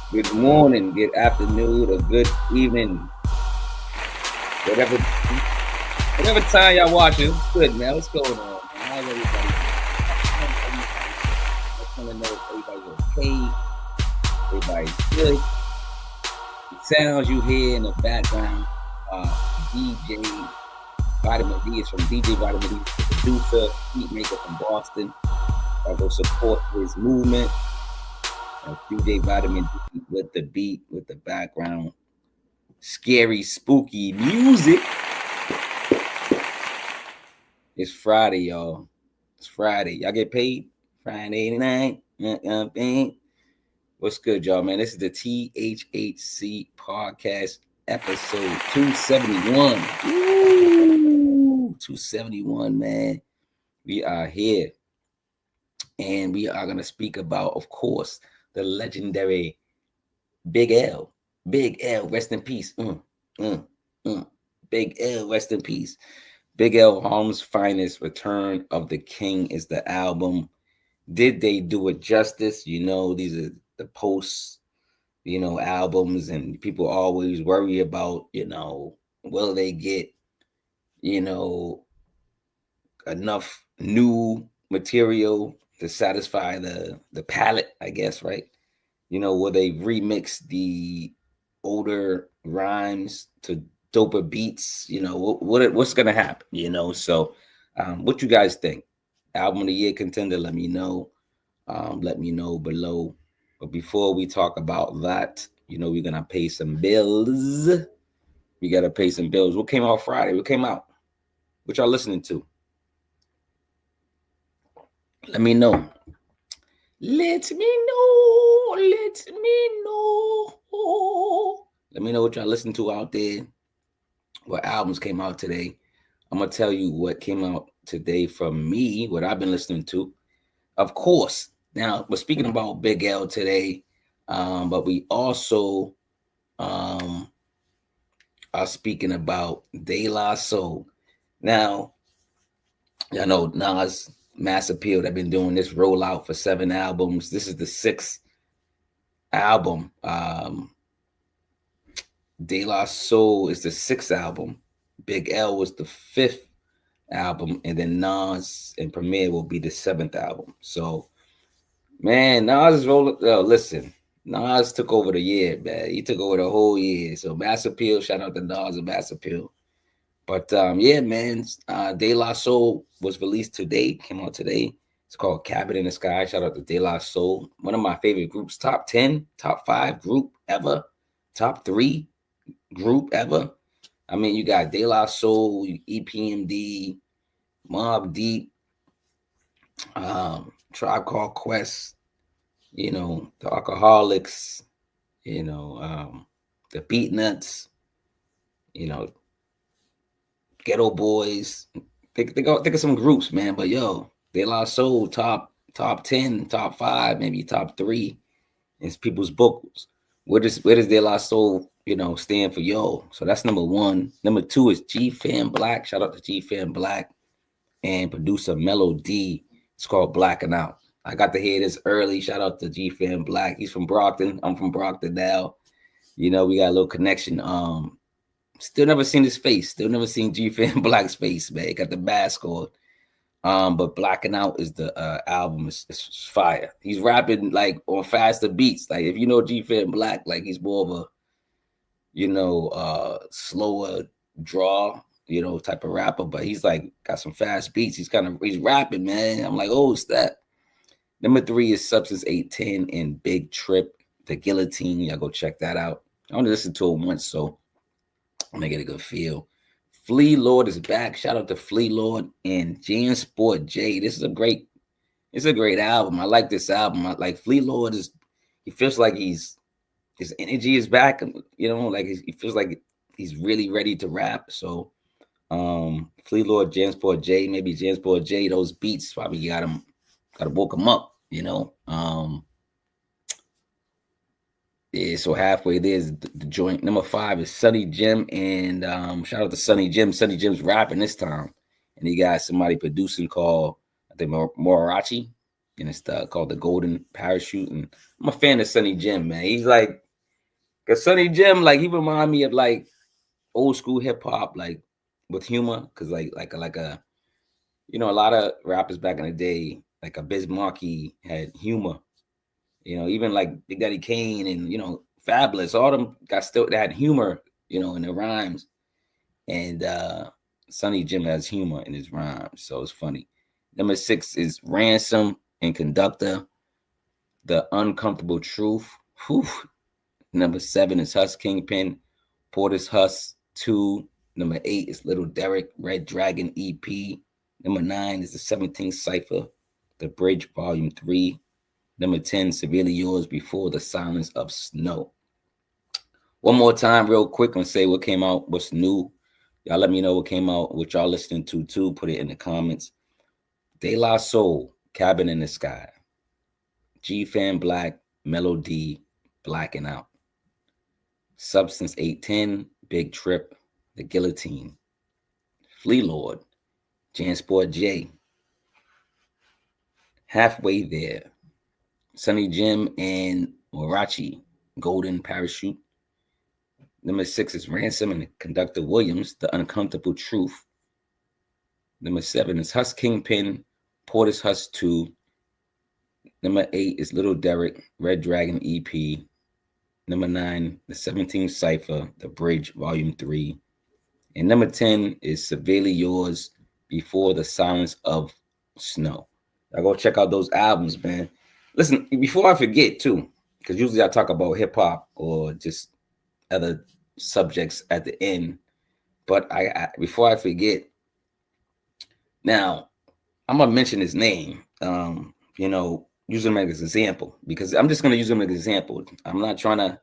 good morning, good afternoon, or good evening, whatever whatever time y'all watching. It's good, man. What's going on, man? How's everybody? I just want to know if everybody's okay, everybody's good. The sounds you hear in the background, DJ Vitamin D is from DJ Vitamin D, producer, heat maker from Boston. I go support his movement. DJ Vitamin D with the beat, with the background, scary, spooky music. It's Friday, y'all. It's Friday. Y'all get paid Friday night. What's good, y'all, man? This is the THHC podcast episode 271. Ooh, 271, man. We are here. And we are going to speak about, of course, the legendary Big L. Big L, rest in peace. Big L, rest in peace. Big L, Harlem's Finest, Return of the King is the album. Did they do it justice? You know, these are the post, albums, and people always worry about, will they get, enough new material to satisfy the palate, I guess, right? Will they remix the older rhymes to doper beats? What's gonna happen? So what you guys think? Album of the year contender, let me know. Let me know below. But before we talk about that, we're gonna pay some bills. We gotta pay some bills. What came out Friday? What came out? What y'all listening to? Let me know. Let me know. Let me know. Let me know what y'all listen to out there. What albums came out today? I'm gonna tell you what came out today from me, what I've been listening to. Of course. Now we're speaking about Big L today, but we also are speaking about De La Soul. Now, I know Nas Mass Appeal. They've been doing this rollout for 7 albums. This is the 6th album. De La Soul is the 6th album. Big L was the 5th album, and then Nas and Premier will be the 7th album. So, man, Nas is rolling. Listen, Nas took over the year, man. He took over the whole year. So, Mass Appeal, shout out to Nas and Mass Appeal. But yeah, man, De La Soul was released today, came out today. It's called Cabin in the Sky. Shout out to De La Soul. One of my favorite groups, top 10, top 5 group ever, top 3 group ever. I mean, you got De La Soul, EPMD, Mobb Deep, Tribe Called Quest, the Alcoholics, the Beatnuts, Ghetto Boys. Think of some groups, man. But yo, De La Soul top 10, top 5, maybe top 3 in people's books. Where does De La Soul, stand for yo? So that's number 1. Number 2 is G Fan Black. Shout out to G Fan Black and producer Mellow D. It's called Blacking Out. I got to hear this early. Shout out to G Fan Black. He's from Brockton. I'm from Brockton now. We got a little connection. Still never seen his face. Still never seen G Fan Black's face, man. Got the mask on. But Blacking Out is the album. It's fire. He's rapping like on faster beats. Like if you know G Fan Black, like he's more of a slower draw, type of rapper. But he's like got some fast beats. He's rapping, man. I'm like, oh, it's that. Number 3 is Substance 810 and Big Trip, The Guillotine. Y'all go check that out. I only listened to it once, so I'm gonna get a good feel. Flea Lord is back. Shout out to Flea Lord and Jan Sport J. This is a great album. I like this album. Like Flea Lord he feels like his energy is back. Like he feels like he's really ready to rap. So, Flea Lord, Jan Sport J, maybe Jan Sport J. Those beats probably gotta woke him up. Yeah, so halfway there's the joint. Number 5 is Sunny Jim, and shout out to Sunny Jim. Sunny Jim's rapping this time, and he got somebody producing called I think Morachi. and it's called the Golden Parachute. And I'm a fan of Sonny Jim, man. He's like, cause Sonny Jim, like he remind me of like old school hip hop, like with humor, cause like a you know, a lot of rappers back in the day, like a Biz Markie had humor. You know, even like Big Daddy Kane and you know Fabulous, all them got still they had humor, you know, in their rhymes. And Sonny Jim has humor in his rhymes, so it's funny. Number 6 is Ransom and Conductor, The Uncomfortable Truth. Whew. Number 7 is Huss Kingpin, Porter's Huss 2. Number 8 is Little Derek, Red Dragon EP. Number 9 is the 17th Cypher, The Bridge Volume 3. Number 10, Severely Yours, Before the Silence of Snow. One more time, real quick, and say what came out, what's new. Y'all let me know what came out, what y'all listening to too. Put it in the comments. De La Soul, Cabin in the Sky. G-Fan Black, Melody, Blacking Out. Substance 810, Big Trip, The Guillotine. Flea Lord, Jansport J. Halfway There. Sonny Jim and Warachi, Golden Parachute. Number 6 is Ransom and Conductor Williams, The Uncomfortable Truth. Number 7 is Huss Kingpin, Porter's Huss 2. Number 8 is Little Derek, Red Dragon EP. Number 9, The 17th Cypher, The Bridge, Volume 3. And number 10 is Severely Yours, Before the Silence of Snow. I go check out those albums, man. Listen, before I forget too, because usually I talk about hip hop or just other subjects at the end. But I before I forget, now I'm gonna mention his name. You know, use him as an example because I'm just gonna use him as an example. I'm not trying to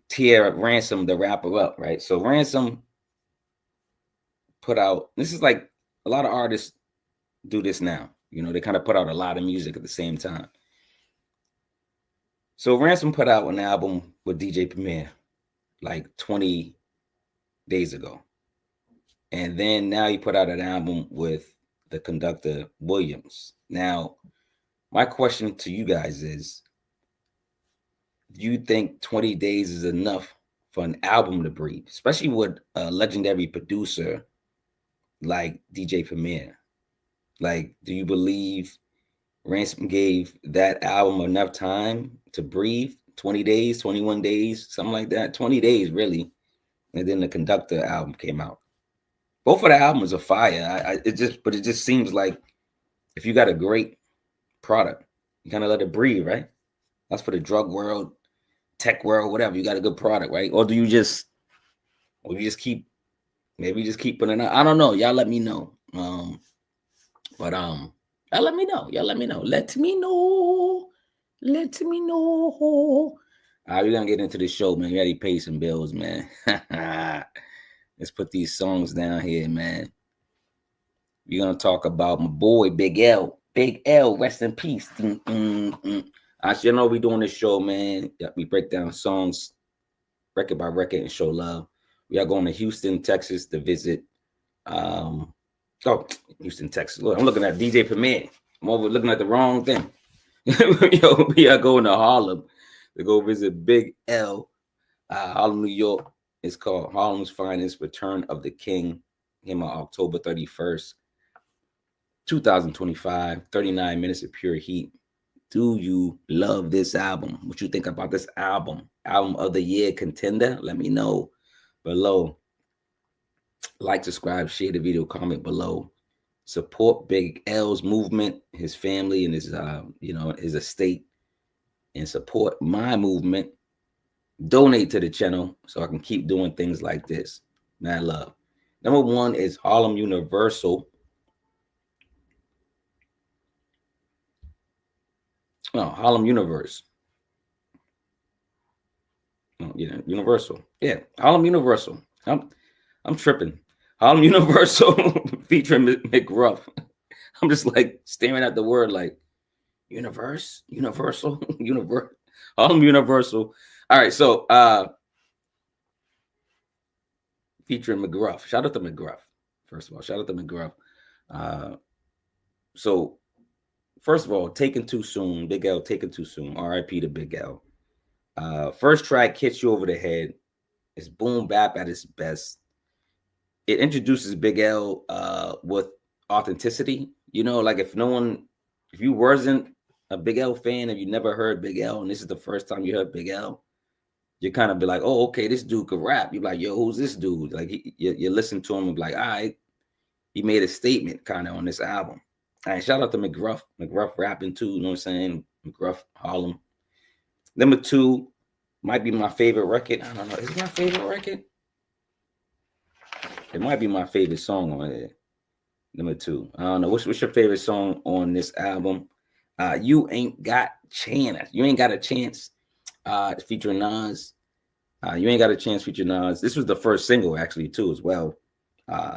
tear Ransom the rapper up, right? So Ransom put out. This is like a lot of artists do this now. You know, they kind of put out a lot of music at the same time. So Ransom put out an album with DJ Premier like 20 days ago. And then now he put out an album with the Conductor Williams. Now, my question to you guys is, do you think 20 days is enough for an album to breathe, especially with a legendary producer like DJ Premier? Like, do you believe Ransom gave that album enough time to breathe? 20 days, 21 days, something like that. 20 days, really. And then the Conductor album came out. Both of the albums are fire. It just seems like if you got a great product, you kind of let it breathe, right? That's for the drug world, tech world, whatever. You got a good product, right? Or do you just keep putting it out? I don't know. Y'all let me know. Y'all let me know. Let me know. Let me know. All right, we're gonna get into the show, man. We gotta pay some bills, man. Let's put these songs down here, man. We're gonna talk about my boy Big L. Big L, rest in peace. I should know we doing this show, man. We break down songs record by record and show love. We are going to Houston, Texas to visit. Houston, Texas. Look, I'm looking at DJ Premier. I'm over looking at the wrong thing. Yo, we are going to Harlem to go visit Big L. Harlem, New York. It's called Harlem's Finest, Return of the King. Came out October 31st, 2025. 39 minutes of pure heat. Do you love this album? What you think about this album? Album of the year contender? Let me know below. Like, subscribe, share the video, comment below. Support Big L's movement, his family, and his his estate, and support my movement. Donate to the channel so I can keep doing things like this. Mad love. Number 1 is Harlem Universal. No, Harlem Universe. Oh, yeah, Universal. Yeah, Harlem Universal. I'm tripping. Harlem Universal featuring McGruff. I'm just like staring at the word like universe, universal, universe, Harlem Universal. All right, so featuring McGruff. Shout out to McGruff. First of all, shout out to McGruff. So first of all, Taken Too Soon. Big L, Taken Too Soon. R.I.P. to Big L. First track hits you over the head. It's boom bap at its best. It introduces Big L with authenticity. You know, like if you wasn't a Big L fan, if you never heard Big L, and this is the first time you heard Big L, you kind of be like, oh, okay, this dude could rap. You're like, yo, who's this dude? Like you listen to him and be like, all right, he made a statement kind of on this album. All right, shout out to McGruff. McGruff rapping too, you know what I'm saying? McGruff, Harlem. Number 2 might be my favorite record. I don't know. Is it my favorite record? It might be my favorite song on it. Number 2. I don't know. What's your favorite song on this album? You Ain't Got Chance. You Ain't Got a Chance. Featuring Nas. You Ain't Got a Chance featuring Nas. This was the first single actually too as well.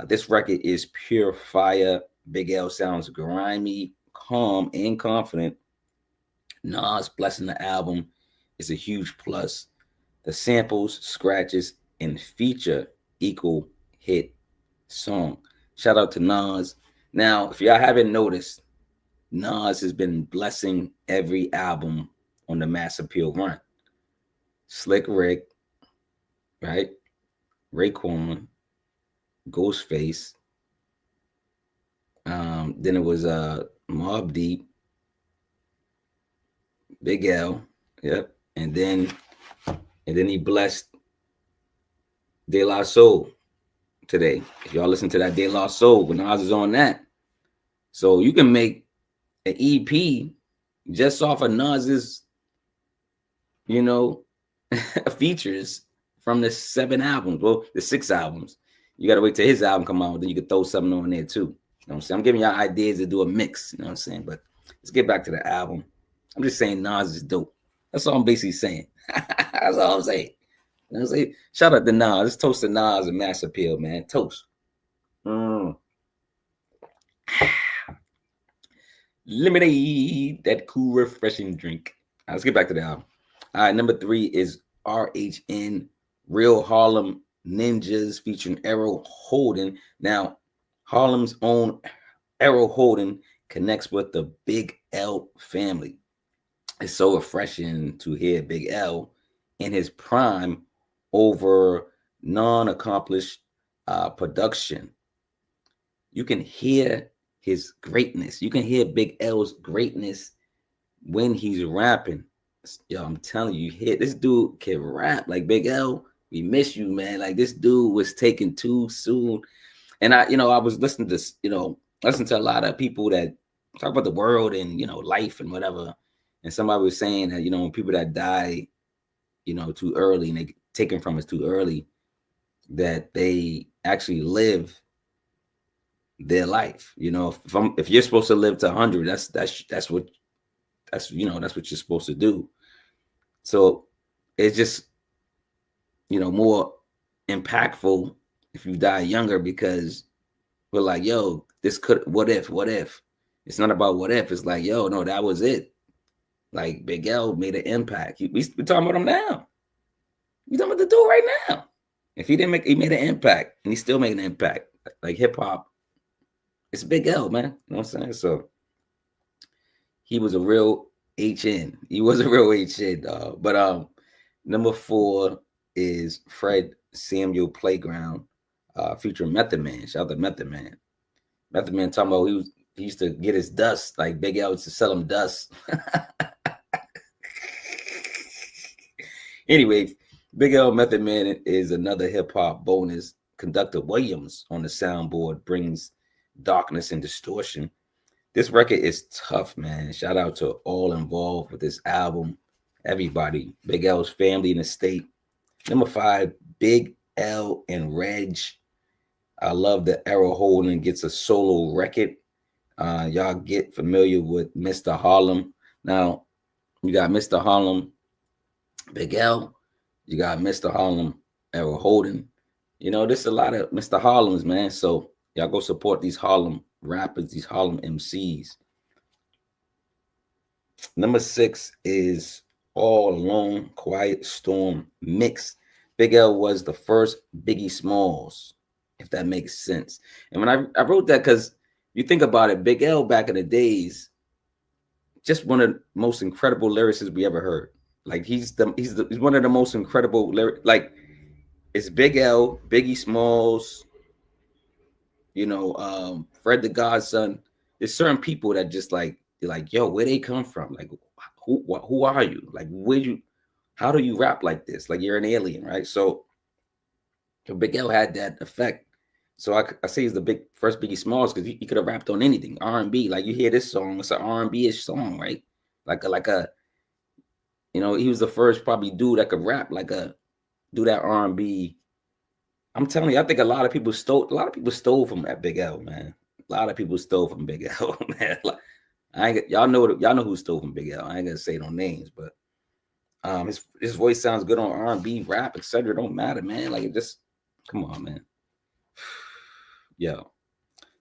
This record is pure fire. Big L sounds grimy, calm, and confident. Nas blessing the album is a huge plus. The samples, scratches, and feature equal hit song. Shout out to Nas. Now, if y'all haven't noticed, Nas has been blessing every album on the Mass Appeal run. Slick Rick, right? Raekwon, Ghostface. Then it was Mobb Deep, Big L, yep, and then he blessed De La Soul today. If y'all listen to that De La Soul, when Nas is on that, so you can make an EP just off of Nas's, you know, features from the 7 albums. Well, the 6 albums. You gotta wait till his album come out, then you can throw something on there too. You know what I'm saying? I'm giving y'all ideas to do a mix, you know what I'm saying? But let's get back to the album. I'm just saying Nas is dope. That's all I'm basically saying. That's all I'm saying. You know what I'm saying? Shout out to Nas. Let's toast to Nas and Mass Appeal, man. Toast. Lemonade, that cool, refreshing drink. All right, let's get back to the album. All right, number 3 is RHN, Real Harlem Ninjas, featuring Errol Holden. Now, Harlem's own Errol Holden connects with the Big L family. It's so refreshing to hear Big L in his prime over non-accomplished production. You can hear his greatness. You can hear Big L's greatness when he's rapping. Yo, I'm telling you, this dude can rap. Like, Big L, we miss you, man. Like, this dude was taken too soon. And I was listening to, listen to a lot of people that talk about the world and, life and whatever. And somebody was saying that, when people that die, too early and they taken from us too early, that they actually live their life. If you're supposed to live to 100, that's what you're supposed to do. So it's just, more impactful if you die younger, because we're like, yo, this could, what if? It's not about what if. It's like, yo, no, that was it. Like, Big L made an impact. We talking about him now. We talking about the dude right now. If he made an impact, and he's still making an impact. Like hip hop, it's Big L, man. You know what I'm saying? So he was a real HN. He was a real HN, dog. But number 4 is Fred Samuel Playground, featuring Method Man. Shout out to Method Man. Method Man talking about he used to get his dust, like Big L used to sell him dust. Anyway, Big L Method Man is another hip hop bonus. Conductor Williams on the soundboard brings darkness and distortion. This record is tough, man. Shout out to all involved with this album. Everybody. Big L's family and estate. Number 5, Big L and Reg. I love that Errol Holden gets a solo record. Y'all get familiar with Mr. Harlem. Now, you got Mr. Harlem, Big L. You got Mr. Harlem, Errol Holden. There's a lot of Mr. Harlems, man. So y'all go support these Harlem rappers, these Harlem MCs. Number 6 is All Alone, Quiet Storm Mix. Big L was the first Biggie Smalls, if that makes sense. And when I wrote that, because you think about it, Big L back in the days, just one of the most incredible lyricists we ever heard. Like he's one of the most incredible like it's Big L, Biggie Smalls, Fred the Godson. There's certain people that just like you're like, yo, where they come from? Like who are you? Like how do you rap like this? Like you're an alien, right? So Big L had that effect. So I say he's the first Biggie Smalls because he could have rapped on anything, R&B. Like you hear this song, it's an R&B-ish song, right? Like a he was the first probably dude that could rap do that R&B. I'm telling you, I think a lot of people stole from that Big L, man. A lot of people stole from Big L, man. Like, y'all know who stole from Big L. I ain't gonna say no names, but his voice sounds good on R&B, rap, etc. Don't matter, man. Like it just come on, man. Yo,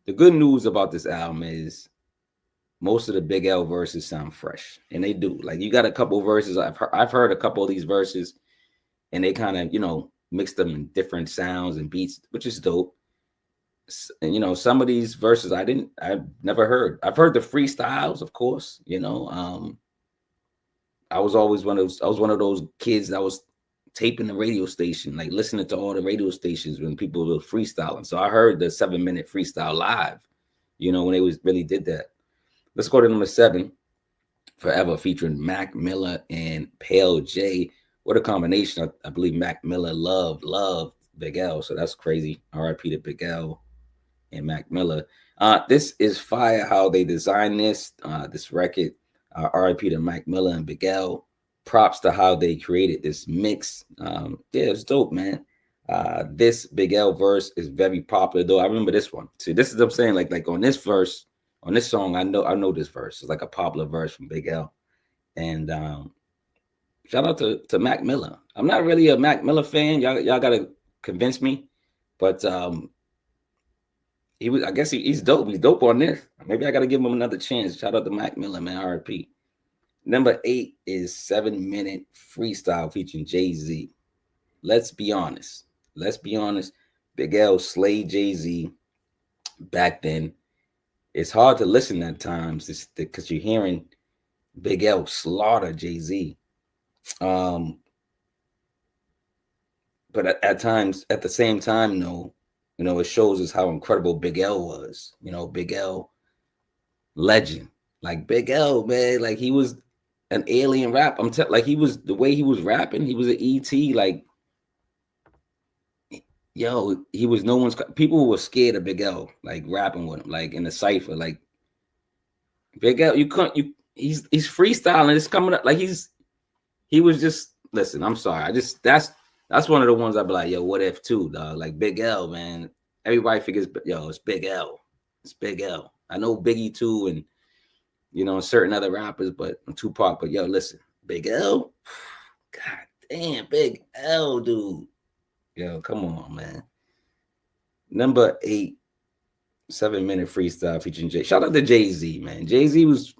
the good news about this album is most of the Big L verses sound fresh, and they do. Like you got a couple verses. I've heard a couple of these verses, and they kind of mix them in different sounds and beats, which is dope. And some of these verses I've never heard. I've heard the freestyles, of course. I was one of those kids that was taping the radio station, like listening to all the radio stations when people were freestyling. So I heard the 7-minute freestyle live, when they really did that. Let's go to number 7, Forever, featuring Mac Miller and Pale J. What a combination. I believe Mac Miller loved Big L. So that's crazy. R.I.P. to Big L and Mac Miller. This is fire how they designed this record. R.I.P. to Mac Miller and Big L. Props to how they created this mix. Yeah, it's dope, man. This Big L verse is very popular, though. I remember this one. See, this is what I'm saying. Like on this verse, on this song, I know this verse. It's like a popular verse from Big L. And shout out to Mac Miller. I'm not really a Mac Miller fan. Y'all gotta convince me. But he's dope. He's dope on this. Maybe I gotta give him another chance. Shout out to Mac Miller, man. R.I.P. Number 8 is 7-minute freestyle featuring Jay-Z. Let's be honest. Big L slayed Jay-Z back then. It's hard to listen at times because you're hearing Big L slaughter Jay-Z. But at times, at the same time, though, it shows us how incredible Big L was. Big L, legend. Like Big L, man, like he was an alien rap. Like he was, the way he was rapping, he was an ET. Like, yo, he was no one's. People were scared of Big L, like rapping with him, like in the cipher. Like Big L, he's freestyling. It's coming up like he was just. Listen, I'm sorry. That's one of the ones I'd be like, yo, what if too, dog? Like Big L, man. Everybody figures, yo, it's Big L. It's Big L. I know Biggie too, and certain other rappers, but Tupac. But yo, listen, Big L. God damn, Big L, dude. Yo, come on, man. Number 8, 7-minute freestyle featuring Jay. Shout out to Jay-Z, man. Jay-Z was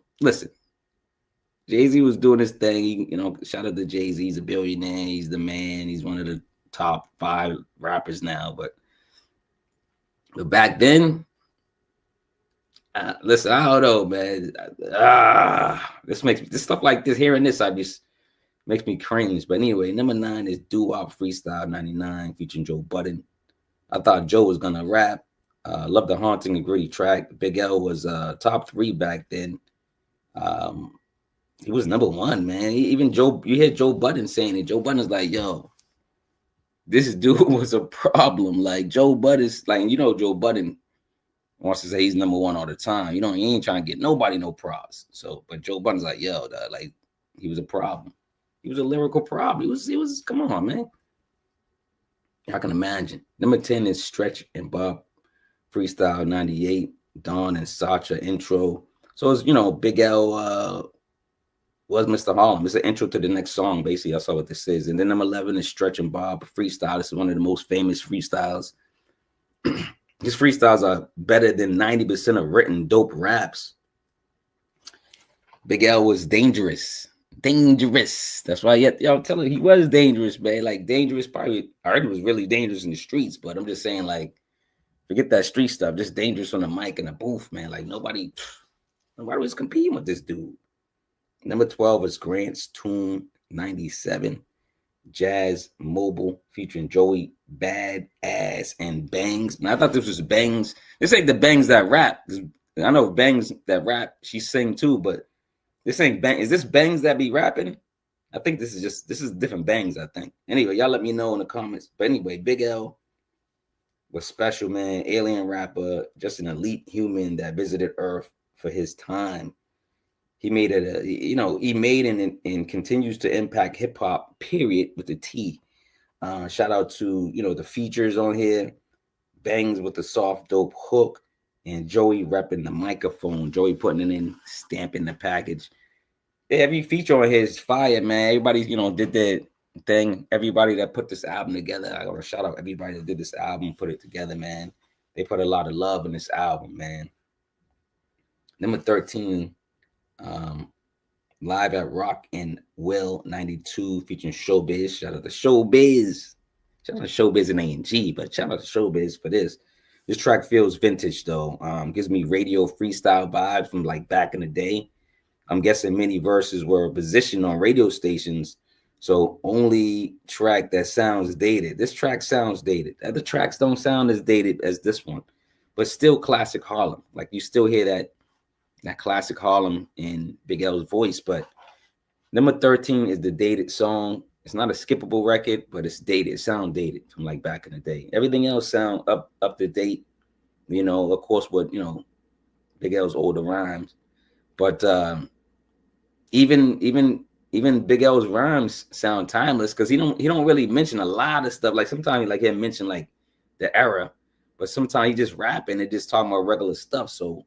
doing his thing. Shout out to Jay-Z. He's a billionaire. He's the man. He's one of the top 5 rappers now. But back then, listen, I don't know, man. This stuff like this, hearing this, makes me cringe. But anyway, number 9 is Doo Wop Freestyle 99 featuring Joe Budden. I thought Joe was gonna rap. Love the haunting and gritty track. Big L was top 3 back then. He was number 1, man. You hear Joe Budden saying it. Joe Budden's like, yo, this dude was a problem. Like Joe Budden's like, Joe Budden wants to say he's number 1 all the time. He ain't trying to get nobody no props. So, but Joe Budden's like, yo, like he was a problem. He was a lyrical problem. He was. Come on, man. I can imagine. Number 10 is Stretch and Bob Freestyle 98. Dawn and Sacha intro. So it's Big L was Mr. Harlem. It's an intro to the next song. Basically, I saw what this is. And then number 11 is Stretch and Bob Freestyle. This is one of the most famous freestyles. His freestyles are better than 90% of written dope raps. Big L was dangerous. That's why y'all tell him he was dangerous, man. Like dangerous, probably Arty was really dangerous in the streets, but I'm just saying, like, forget that street stuff. Just dangerous on the mic and the booth, man. Like nobody was competing with this dude. Number 12 is Grant's Tune 97. Jazz Mobile featuring Joey Bad Ass and Bangs. Now I thought this was Bangs. This ain't the Bangs that rap. I know Bangs that rap. She sing too, but this ain't Bang. Is this Bangs that be rapping? I think this is different Bangs, I think. Anyway, y'all let me know in the comments. But anyway, Big L was special, man. Alien rapper, just an elite human that visited Earth for his time. He made it, he made and continues to impact hip hop, period, with the T. Shout out to, the features on here. Bangs with the soft, dope hook. And Joey repping the microphone. Joey putting it in, stamping the package. Yeah, every feature on here is fire, man. Everybody, did their thing. Everybody that put this album together. I want to shout out everybody that did this album, put it together, man. They put a lot of love in this album, man. Number 13, Live at Rock and Will 92 featuring Showbiz. Shout out to Showbiz. Shout out to Showbiz and ANG, but shout out to Showbiz for this. This track feels vintage though. Gives me radio freestyle vibes from like back in the day. I'm guessing many verses were positioned on radio stations, so only track that sounds dated. This track sounds dated. Other tracks don't sound as dated as this one, but still classic Harlem. Like you still hear that classic Harlem in Big L's voice. But number 13 is the dated song. It's not a skippable record, but it's dated. It sounds dated from like back in the day. Everything else sound up to date. Of course, what Big L's older rhymes, but even Big L's rhymes sound timeless because he don't really mention a lot of stuff. Like sometimes he'll mention like the era, but sometimes he just rapping and just talking about regular stuff. So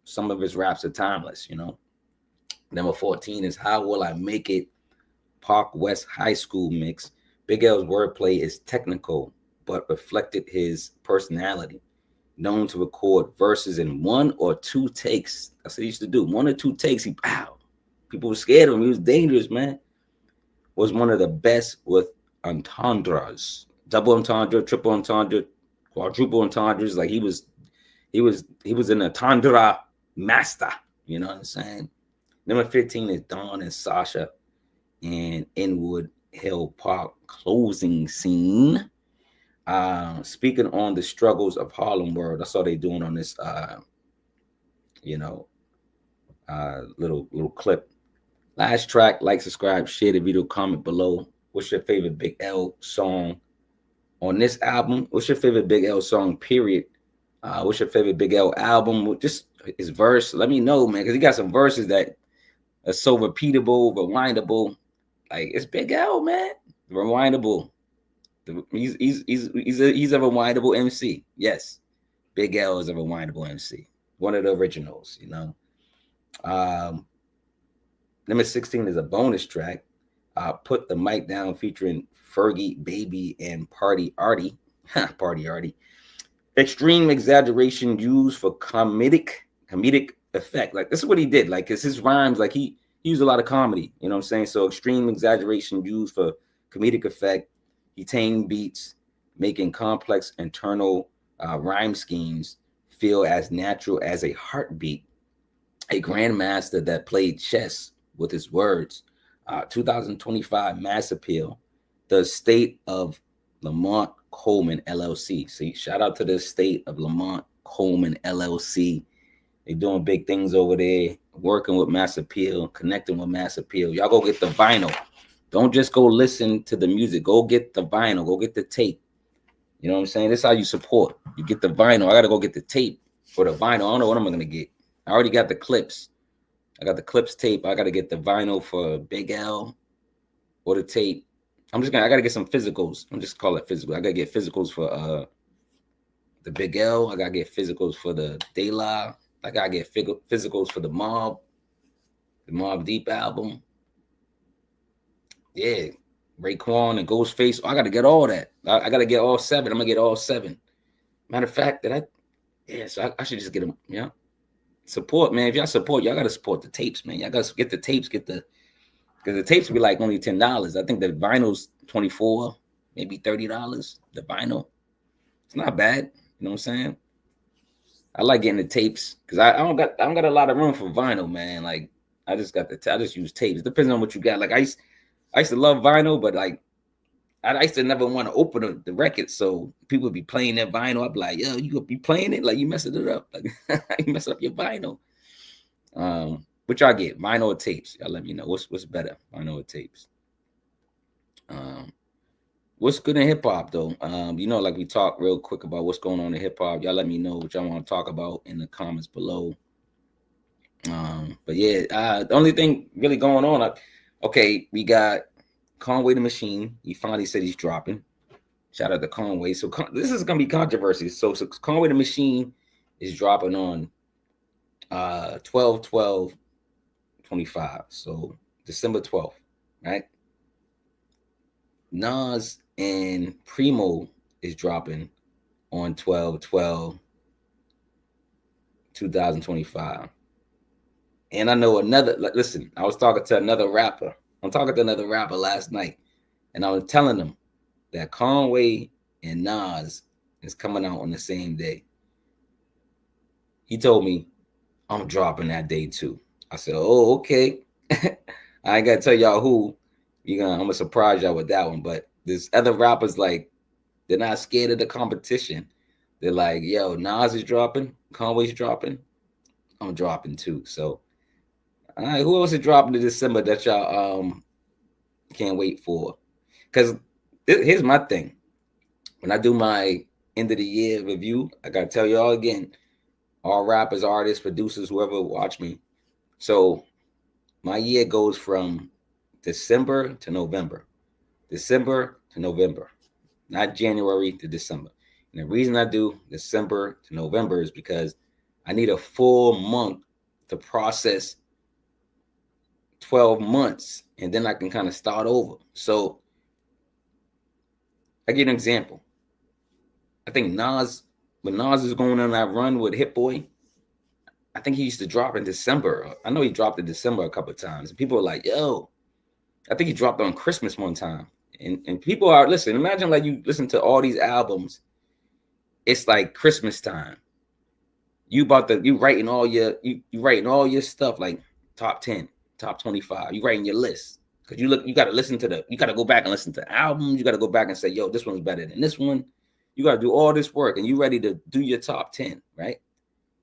some of his raps are timeless. Number 14 is How Will I Make It? Park West High School mix. Big L's wordplay is technical, but reflected his personality. Known to record verses in 1 or 2 takes. That's what he used to do. 1 or 2 takes, people were scared of him. He was dangerous, man. Was one of the best with entendres. Double entendre, triple entendre, quadruple entendres. Like he was an entendre master. You know what I'm saying? Number 15 is Dawn and Sacha and Inwood Hill Park closing scene. Speaking on the struggles of Harlem World. That's all they doing on this little clip. Last track, like, subscribe, share the video, comment below. What's your favorite Big L song on this album? What's your favorite Big L song, period? What's your favorite Big L album? Just his verse. Let me know, man, because he got some verses that are so repeatable, rewindable. Like, it's Big L, man. Rewindable. He's a rewindable MC. Yes. Big L is a rewindable MC. One of the originals, Number 16 is a bonus track. Put the Mic Down featuring Fergie, Baby, and Party Arty. Party Arty. Extreme exaggeration used for comedic effect. Like, this is what he did. Like, it's his rhymes. Like, he used a lot of comedy. You know what I'm saying? So extreme exaggeration used for comedic effect. He tamed beats, making complex internal rhyme schemes feel as natural as a heartbeat. A grandmaster that played chess with his words. 2025 Mass Appeal. The estate of Lamont Coleman LLC. See, shout out to the estate of Lamont Coleman LLC. They're doing big things over there, working with Mass Appeal, connecting with Mass Appeal. Y'all go get the vinyl. Don't just go listen to the music. Go get the vinyl. Go get the tape. You know what I'm saying? This is how you support. You get the vinyl. I got to go get the tape for the vinyl. I don't know what I'm going to get. I already got the clips. I got the clips tape. I got to get the vinyl for Big L or the tape. I got to get some physicals. I'm just call it physical. I got to get physicals for the Big L. I got to get physicals for the De La. I got to get physicals for the Mob Deep album. Yeah, Raekwon and Ghostface. I got to get all that. I got to get all 7. I'm going to get all 7. Matter of fact, so I should just get them, Support, man. If y'all support, y'all got to support the tapes, man. Y'all got to get the tapes, because the tapes be like only $10. I think the vinyl's $24, maybe $30. The vinyl. It's not bad. You know what I'm saying? I like getting the tapes because I don't got a lot of room for vinyl, man. Like, I just use tapes. It depends on what you got. Like I used to love vinyl, but like I used to never want to open the record, so people would be playing that vinyl. I'd be like, yo, you could be playing it, like you messing it up, like you mess up your vinyl. Which I get, vinyl or tapes. Y'all let me know what's better, vinyl or tapes. What's good in hip hop though? Like we talked real quick about what's going on in hip hop. Y'all let me know what y'all want to talk about in the comments below. But yeah, the only thing really going on, we got Conway the Machine. He finally said he's dropping. Shout out to Conway. So this is gonna be controversy. So Conway the Machine is dropping on 12/12/25. So December 12th, right? Nas and Primo is dropping on 12/12/2025. And I know listen, I was talking to another rapper. I'm talking to another rapper last night, and I was telling him that Conway and Nas is coming out on the same day. He told me, I'm dropping that day too. I said, oh, okay. I ain't got to tell y'all who. I'm going to surprise y'all with that one. But there's other rappers, like, they're not scared of the competition. They're like, yo, Nas is dropping. Conway's dropping. I'm dropping too. So, all right, who else is dropping in December that y'all can't wait for? Because here's my thing. When I do my end of the year review, I got to tell y'all again, all rappers, artists, producers, whoever watch me. So my year goes from December to November. December to November. Not January to December. And the reason I do December to November is because I need a full month to process 12 months, and then I can kind of start over. So I give an example. I think when Nas is going on that run with Hit Boy, I think he used to drop in December. I know he dropped in December a couple of times. And people are like, yo, I think he dropped on Christmas one time. And people are, listen, imagine like you listen to all these albums. It's like Christmas time. You writing all your stuff like top 10, top 25. You writing your list. Because you got to go back and listen to albums. You got to go back and say, yo, this one's better than this one. You got to do all this work and you ready to do your top 10, right?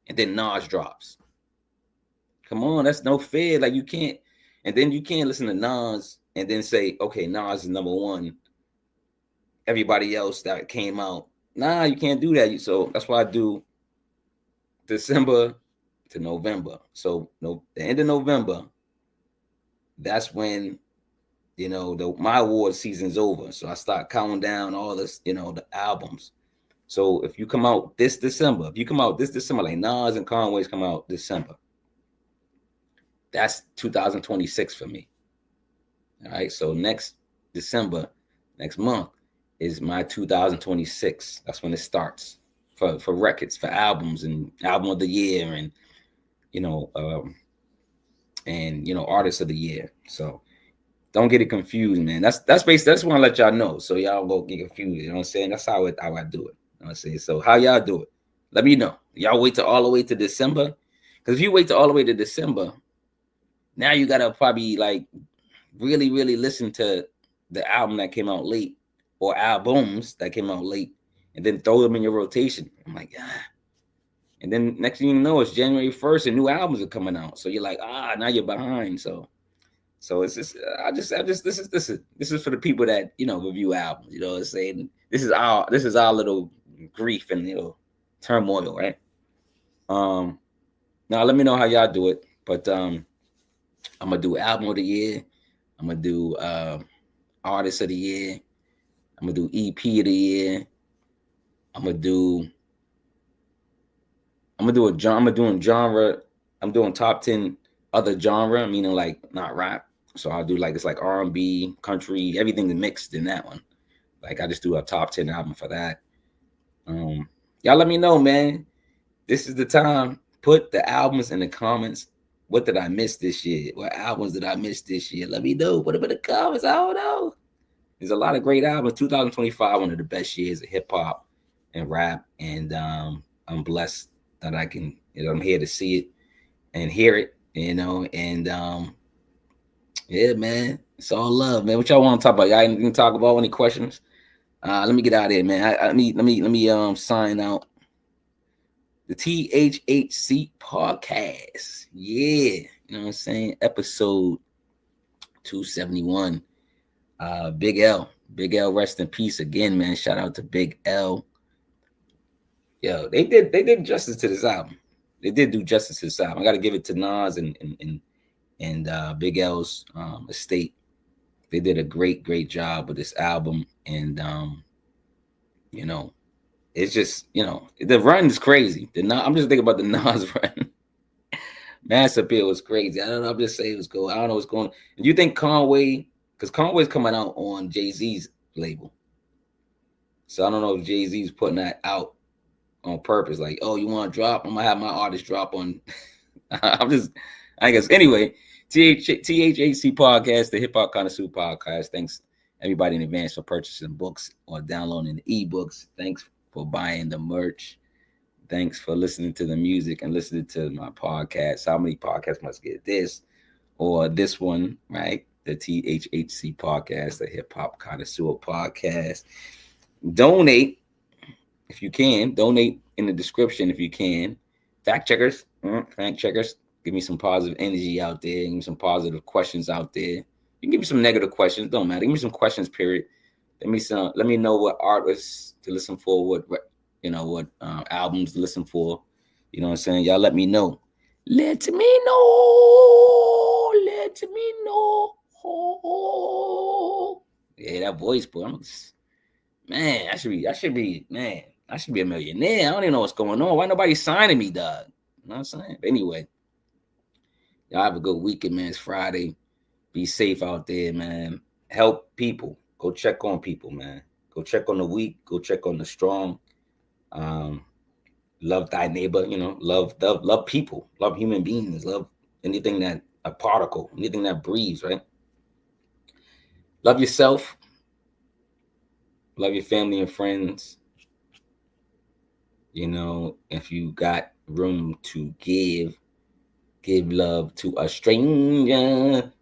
And then Nas drops. Come on, that's no fair. Like you can't listen to Nas and then say, okay, Nas is number one. Everybody else that came out, nah, you can't do that. So that's why I do December to November. So the end of November, that's when my award season's over. So I start counting down all this, the albums. So if you come out this December, like Nas and Conway's come out December, that's 2026 for me. All right. So next December, next month is my 2026. That's when it starts for records, for albums and album of the year and, artist of the year. So don't get it confused, man. That's basically, that's what I let y'all know. So y'all won't get confused. You know what I'm saying? That's how I do it. You know what I'm saying? So how y'all do it? Let me know. Y'all wait till all the way to December? Because if you wait till all the way to December, now you gotta probably like really, really listen to the album that came out late or albums that came out late and then throw them in your rotation. I'm like, And then next thing you know, it's January 1st and new albums are coming out. So you're like, now you're behind. So it's just, this is for the people that, review albums, you know what I'm saying? This is our little grief and, turmoil, right? Now let me know how y'all do it, but, I'm going to do album of the year. I'm going to do, artist of the year. I'm going to do EP of the year. I'm doing genre. I'm doing top 10 other genre, meaning like not rap. So I'll do like, it's like R&B, country, everything mixed in that one. Like I just do a top 10 album for that. Y'all let me know, man. This is the time. Put the albums in the comments. What did I miss this year? What albums did I miss this year? Let me know. Put them in the comments. I don't know. There's a lot of great albums. 2025, one of the best years of hip hop and rap. And I'm blessed that I can, I'm here to see it and hear it you know, and yeah, man, it's all love, man. What y'all want to talk about? Y'all anything to talk about? Any questions? Let me get out of here, man. Let me sign out the THHC podcast. Yeah, you know what I'm saying? Episode 271. Big L, rest in peace again, man. Shout out to Big L. Yo, they did justice to this album. They did do justice to this album. I got to give it to Nas and Big L's estate. They did a great job with this album, and you know, it's just, you know, the run is crazy. I'm just thinking about the Nas run. Mass Appeal was crazy. I don't know. I'm just saying it was cool. I don't know what's going on. And you think Conway, because Conway's coming out on Jay-Z's label. So I don't know if Jay-Z's putting that out on purpose. Like, oh, you want to drop? I'm going to have my artist drop on. I guess. Anyway, THHC podcast, the Hip Hop Connoisseur podcast. Thanks, everybody in advance for purchasing books or downloading the ebooks. Thanks for buying the merch. Thanks for listening to the music and listening to my podcast. How many podcasts must get this or this one, right? The THHC podcast, the Hip Hop Connoisseur podcast. Donate if you can. Donate in the description if you can. Fact checkers. Give me some positive energy out there. Give me some positive questions out there. You can give me some negative questions. Don't matter. Give me some questions, period. Let me know what artists to listen for, what albums to listen for. You know what I'm saying? Y'all let me know. Let me know. Yeah, that voice, boy. I should be a millionaire. I don't even know what's going on. Why nobody signing me, dog? You know what I'm saying? But anyway, y'all have a good weekend, man. It's Friday. Be safe out there, man. Help people. Go check on people, man. Go check on the weak. Go check on the strong. Love thy neighbor, love people, love human beings, love anything that a particle, anything that breathes, right? Love yourself, love your family and friends. If you got room to give love to a stranger.